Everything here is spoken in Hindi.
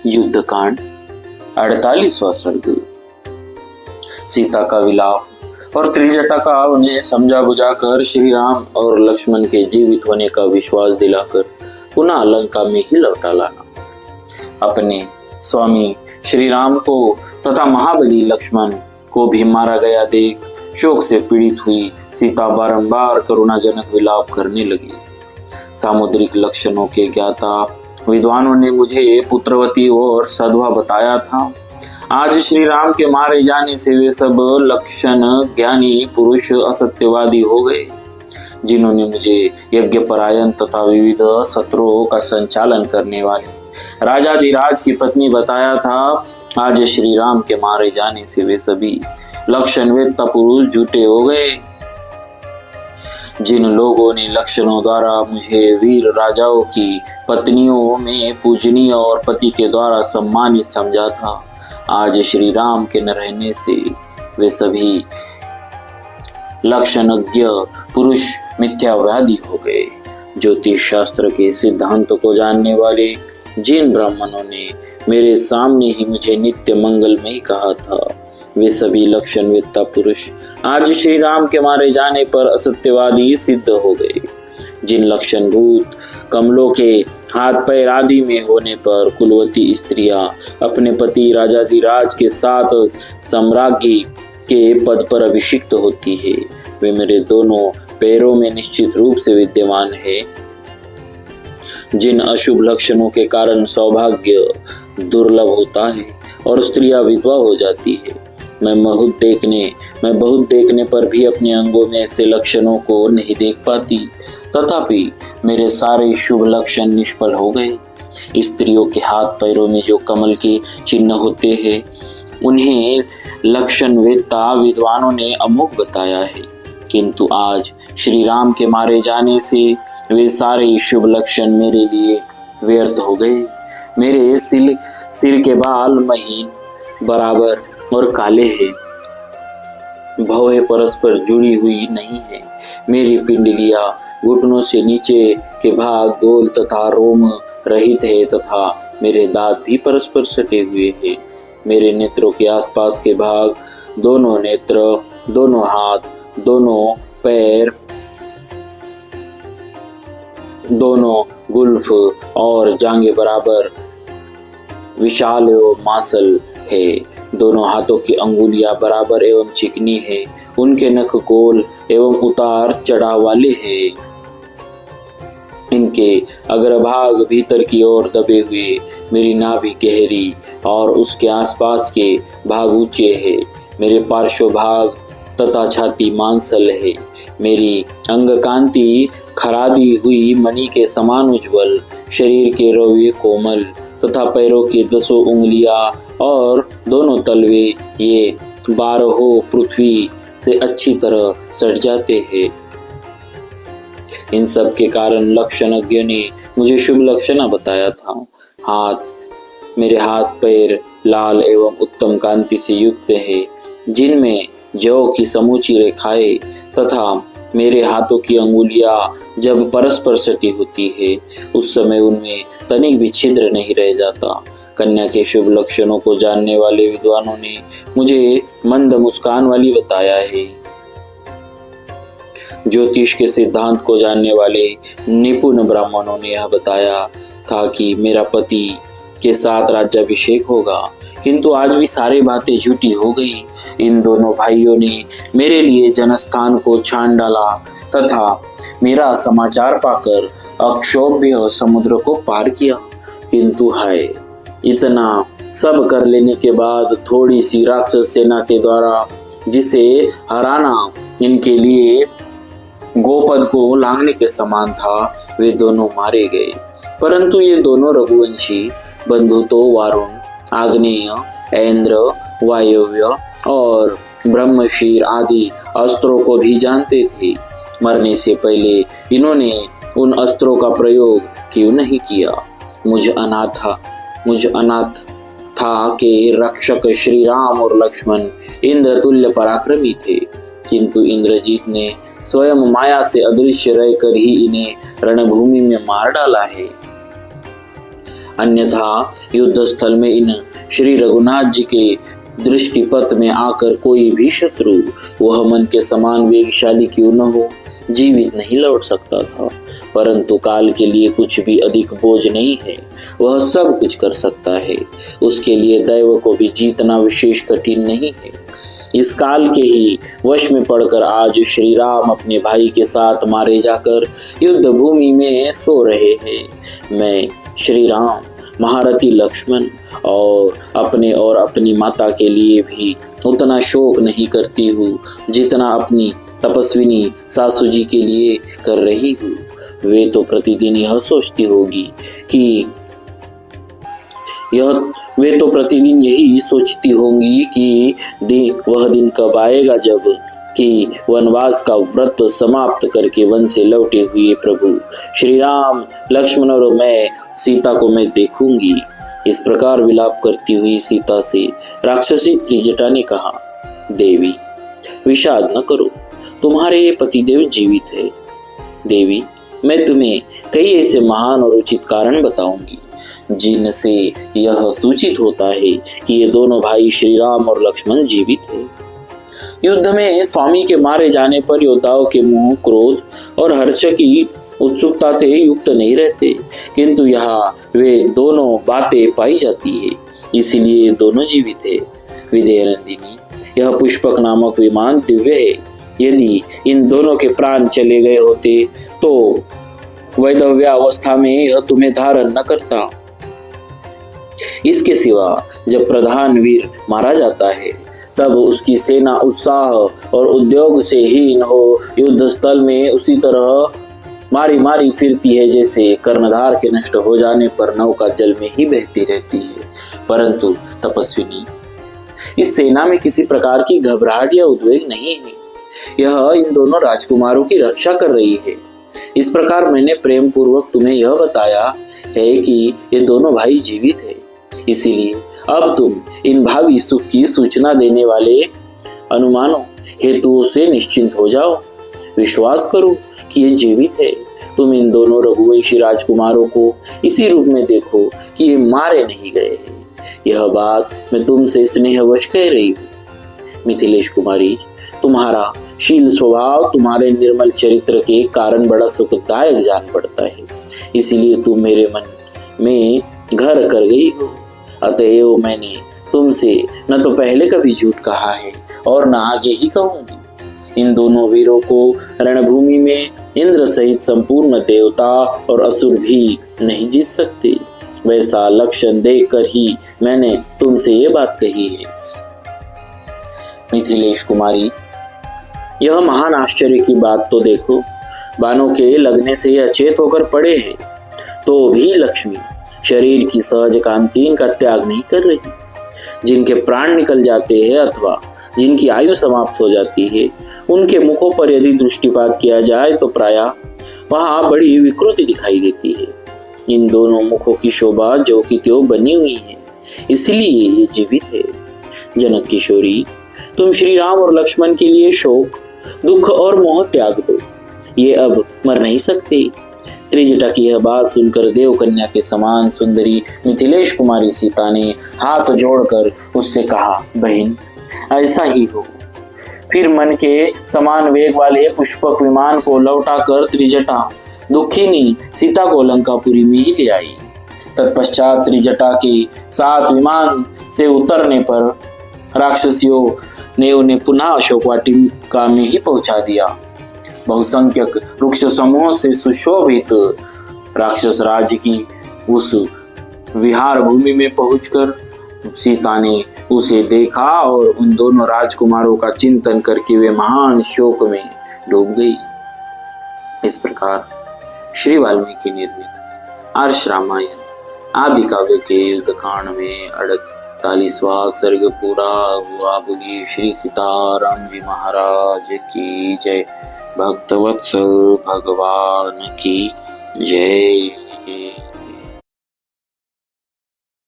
युद्धकांड 48वां सर्ग। सीता का विलाप और त्रिजटा का उन्हें समझा बुझाकर श्री राम और लक्ष्मण के जीवित होने का विश्वास दिलाकर पुनः लंका में ही लौटा लाना। अपने स्वामी श्री राम को तथा महाबली लक्ष्मण को भी मारा गया देख शोक से पीड़ित हुई सीता बारंबार करुणाजनक विलाप करने लगी। सामुद्रिक लक्षणों के ज्ञाता विद्वानों ने मुझे पुत्रवती और सद्वा बताया था। आज श्री राम के मारे जाने से वे सब लक्षण ज्ञानी पुरुष असत्यवादी हो गए, जिन्होंने मुझे यज्ञपरायण तथा विविध सत्रों का संचालन करने वाले राजाधिराज की पत्नी बताया था। आज श्री राम के मारे जाने से वे सभी लक्षण वेत्ता पुरुष झूठे हो गए। जिन लोगों ने लक्षणों द्वारा मुझे वीर राजाओं की पत्नियों में पूजनीय और पति के द्वारा सम्मानित समझा था, आज श्री राम के न रहने से वे सभी लक्षणज्ञ पुरुष मिथ्यावादी हो गए। ज्योतिष शास्त्र के सिद्धांत को जानने वाले जिन ब्राह्मणों ने मेरे सामने ही मुझे नित्य मंगलमय कहा था, वे सभी लक्षणवेत्ता पुरुष आज श्री राम के मारे जाने पर असत्यवादी सिद्ध हो गए। जिन लक्षणभूत कमलों के हाथ पैर आदि में होने पर कुलवती स्त्रियां अपने पति राजाधिराज के साथ सम्राज्ञी के पद पर अभिषिक्त होती है, वे मेरे दोनों पैरों में निश्चित रूप से विद्यमान है। जिन अशुभ लक्षणों के कारण सौभाग्य दुर्लभ होता है और स्त्रियां विधवा हो जाती है, मैं बहुत देखने पर भी अपने अंगों में ऐसे लक्षणों को नहीं देख पाती, तथापि मेरे सारे शुभ लक्षण निष्फल हो गए। स्त्रियों के हाथ पैरों में जो कमल के चिन्ह होते हैं, उन्हें लक्षण वेत्ता विद्वानों ने अमोघ बताया है, किंतु आज श्री राम के मारे जाने से वे सारे शुभ लक्षण मेरे लिए व्यर्थ हो गए। मेरे सिर के बाल महीन बराबर और काले हैं, भौहें परस्पर जुड़ी हुई नहीं है। मेरी पिंडलियां घुटनों से नीचे के भाग गोल तथा रोम रहित है तथा मेरे दांत भी परस्पर सटे हुए हैं। मेरे नेत्रों के आसपास के भाग, दोनों नेत्र, दोनों हाथ, दोनों पैर, दोनों गुल्फ और जांघें बराबर विशाल एवं मांसल है। दोनों हाथों की अंगुलियां बराबर एवं चिकनी है। उनके नख गोल एवं उतार चढ़ाव वाले हैं। इनके अग्रभाग भीतर की ओर दबे हुए। मेरी नाभि गहरी और उसके आसपास के भाग ऊंचे हैं। मेरे पार्श्व भाग तथा छाती मांसल है। मेरी अंग कांति खरादी हुई मणि के समान उज्ज्वल, शरीर के रोवे कोमल तथा पैरों की 10 उंगलियां और दोनों तलवे ये 12 पृथ्वी से अच्छी तरह सट जाते हैं। इन सब के कारण लक्षणज्ञ ने मुझे शुभ लक्षण बताया था। मेरे हाथ पैर लाल एवं उत्तम कांति से युक्त है, जिनमें जौ की समूची रेखाएं तथा मेरे हाथों की अंगुलियां जब परस्पर सटी होती है, उस समय उनमें तनिक भी छिद्र नहीं रह जाता। कन्या के शुभ लक्षणों को जानने वाले विद्वानों ने मुझे मंद मुस्कान वाली बताया है। ज्योतिष के सिद्धांत को जानने वाले निपुण ब्राह्मणों ने यह बताया था कि मेरा पति के साथ राज्याभिषेक होगा, किंतु आज भी सारी बातें झूठी हो गई। इन दोनों भाइयों ने मेरे लिए जनस्थान को छान डाला तथा मेरा समाचार पाकर अक्षोभ्य समुद्र को पार किया, किंतु हाय, इतना सब कर लेने के बाद थोड़ी सी राक्षस सेना के द्वारा जिसे हराना इनके लिए गोपद को लांघने के समान था, वे दोनों मारे गए। परंतु ये दोनों रघुवंशी बंधु तो वारुण, आग्नेय, ऐन्द्र, वायव्य और ब्रह्मशीर आदि अस्त्रों को भी जानते थे। मरने से पहले इन्होंने उन अस्त्रों का प्रयोग क्यों नहीं किया? मुझ अनाथ था कि रक्षक श्री राम और लक्ष्मण इंद्र तुल्य पराक्रमी थे, किंतु इंद्रजीत ने स्वयं माया से अदृश्य रहकर ही इन्हें रणभूमि में मार डाला है। अन्यथा युद्ध स्थल में इन श्री रघुनाथ जी के दृष्टिपथ में आकर कोई भी शत्रु, वह मन के समान वेगशाली क्यों न हो, जीवित नहीं लौट सकता था। परंतु काल के लिए कुछ भी अधिक बोझ नहीं है, वह सब कुछ कर सकता है। उसके लिए दैव को भी जीतना विशेष कठिन नहीं है। इस काल के ही वश में पड़कर आज श्री राम अपने भाई के साथ मारे जाकर युद्ध भूमि में सो रहे हैं। मैं श्री राम, महारथी लक्ष्मण और अपनी माता के लिए भी उतना शोक नहीं करती हूँ जितना अपनी तपस्विनी सासू जी के लिए कर रही हूँ। वे तो प्रतिदिन यह सोचती होगी कि वे तो प्रतिदिन यही सोचती होंगी कि वह दिन कब आएगा जब कि वनवास का व्रत समाप्त करके वन से लौटे हुए प्रभु श्री राम, लक्ष्मण और मैं सीता को मैं देखूंगी। इस प्रकार विलाप करती हुई सीता से राक्षसी त्रिजटा ने कहा, देवी विषाद न करो, तुम्हारे पतिदेव जीवित है। देवी, मैं तुम्हें कई ऐसे महान और उचित कारण बताऊंगी जिनसे यह सूचित होता है कि ये दोनों भाई श्री राम और लक्ष्मण जीवित है। युद्ध में स्वामी के मारे जाने पर योद्धाओं के मुंह क्रोध और हर्ष की उत्सुकता से युक्त नहीं रहते, किंतु यहाँ वे दोनों बातें पाई जाती है, इसीलिए दोनों जीवित है। विदेह नंदिनी, यह पुष्पक नामक विमान दिव्य है। यदि इन दोनों के प्राण चले गए होते तो वैधव्यावस्था में यह तुम्हें धारण न करता। इसके सिवा जब प्रधान वीर मारा जाता है तब उसकी सेना उत्साह और उद्योग से हीन हो युद्ध स्थल में उसी तरह मारी मारी फिरती है जैसे कर्णधार के नष्ट हो जाने पर नौका जल में ही बहती रहती है। परंतु तपस्विनी, इस सेना में किसी प्रकार की घबराहट या उद्वेग नहीं है। यह इन दोनों राजकुमारों की रक्षा कर रही है। इस प्रकार मैंने प्रेम पूर्वक तुम्हें यह बताया है कि ये दोनों भाई जीवित है। इसीलिए अब तुम इन भावी सुख की सूचना देने वाले अनुमानों हेतुओं से निश्चिंत हो जाओ। विश्वास करो कि ये जीवित है। तुम इन दोनों रघुवंशी राजकुमारों को इसी रूप में देखो कि ये मारे नहीं गए हैं। यह बात मैं तुमसे स्नेहवश कह रही हूँ। मिथिलेश कुमारी, तुम्हारा शील स्वभाव तुम्हारे निर्मल चरित्र के कारण बड़ा सुखदायक जान पड़ता है, इसीलिए तुम मेरे मन में घर कर गई हो। अतएव मैंने तुमसे न तो पहले कभी झूठ कहा है और न आगे ही कहूंगी। इन दोनों वीरों को रणभूमि में इंद्र सहित संपूर्ण देवता और असुर भी नहीं जीत सकते। वैसा लक्षण देखकर ही मैंने तुमसे ये बात कही है। मिथिलेश कुमारी, यह महान आश्चर्य की बात तो देखो। बाणों के लगने से अचेत होकर पड़े हैं तो भी लक्ष्मी शरीर की सहज कांति का त्याग नहीं कर रही। जिनके प्राण निकल जाते हैं अथवा जिनकी आयु समाप्त हो जाती है, उनके मुखों पर यदि दृष्टिपात किया जाए तो प्रायः वहां बड़ी विकृति दिखाई देती है। इन दोनों मुखों की शोभा जो की त्यों बनी हुई है, इसलिए ये जीवित है। जनक किशोरी, तुम श्री राम और लक्ष्मण के लिए शोक, दुख और मोह त्याग दो। ये अब मर नहीं सकते। त्रिजटा की यह बात सुनकर देव कन्या के समान सुंदरी मिथिलेश कुमारी सीता ने हाथ जोड़कर उससे कहा, बहन ऐसा ही हो। फिर मन के समान वेग वाले पुष्पक विमान को लौटाकर त्रिजटा दुखिनी सीता को लंकापुरी में ही ले आई। तत्पश्चात त्रिजटा के साथ विमान से उतरने पर राक्षसियों ने उन्हें पुनः अशोक वाटिका में ही पहुंचा दिया। बहुसंख्यक वृक्ष समूह से सुशोभित राक्षस राज की उस विहार भूमि में पहुंचकर सीता ने उसे देखा और उन दोनों राजकुमारों का चिंतन करके वे महान शोक में डूब गई। इस प्रकार श्री वाल्मीकि निर्मित आर्ष रामायण आदि काव्य के युद्ध कांड में 48वां सर्ग पूरा हुआ। बोलिए श्री सीताराम जी महाराज की जय। भक्तवत्सल भगवान की जय।